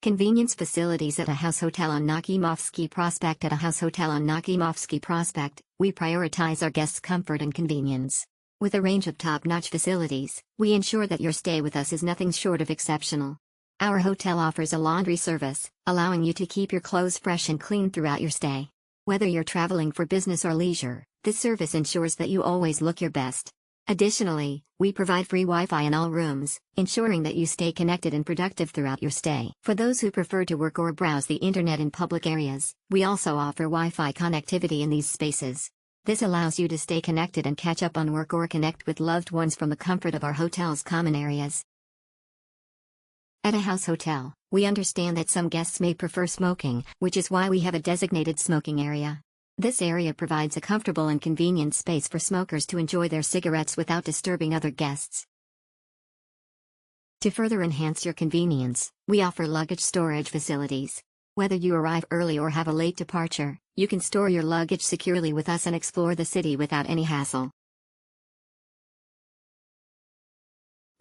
Convenience facilities at a house hotel on Nakhimovsky Prospekt. At a house hotel on Nakhimovsky Prospekt, we prioritize our guests' comfort and convenience. With a range of top-notch facilities, we ensure that your stay with us is nothing short of exceptional. Our hotel offers a laundry service, allowing you to keep your clothes fresh and clean throughout your stay. Whether you're traveling for business or leisure, this service ensures that you always look your best. Additionally, we provide free Wi-Fi in all rooms, ensuring that you stay connected and productive throughout your stay. For those who prefer to work or browse the internet in public areas, we also offer Wi-Fi connectivity in these spaces. This allows you to stay connected and catch up on work or connect with loved ones from the comfort of our hotel's common areas. At a house hotel, we understand that some guests may prefer smoking, which is why we have a designated smoking area. This area provides a comfortable and convenient space for smokers to enjoy their cigarettes without disturbing other guests. To further enhance your convenience, we offer luggage storage facilities. Whether you arrive early or have a late departure, you can store your luggage securely with us and explore the city without any hassle.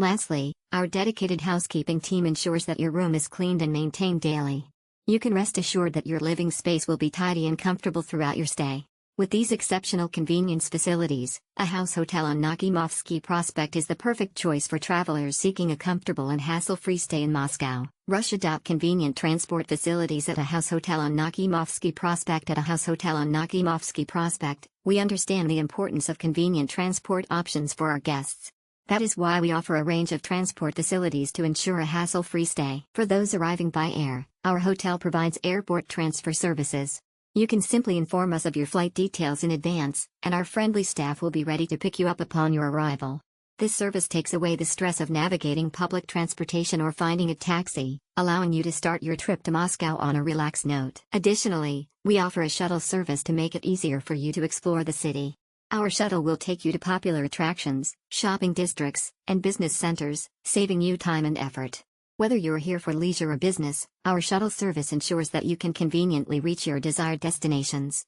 Lastly, our dedicated housekeeping team ensures that your room is cleaned and maintained daily. You can rest assured that your living space will be tidy and comfortable throughout your stay. With these exceptional convenience facilities, a house hotel on Nakhimovsky Prospekt is the perfect choice for travelers seeking a comfortable and hassle-free stay in Moscow, Russia. Convenient transport facilities at a house hotel on Nakhimovsky Prospekt. At a house hotel on Nakhimovsky Prospekt, we understand the importance of convenient transport options for our guests. That is why we offer a range of transport facilities to ensure a hassle-free stay. For those arriving by air, our hotel provides airport transfer services. You can simply inform us of your flight details in advance, and our friendly staff will be ready to pick you up upon your arrival. This service takes away the stress of navigating public transportation or finding a taxi, allowing you to start your trip to Moscow on a relaxed note. Additionally, we offer a shuttle service to make it easier for you to explore the city. Our shuttle will take you to popular attractions, shopping districts, and business centers, saving you time and effort. Whether you're here for leisure or business, our shuttle service ensures that you can conveniently reach your desired destinations.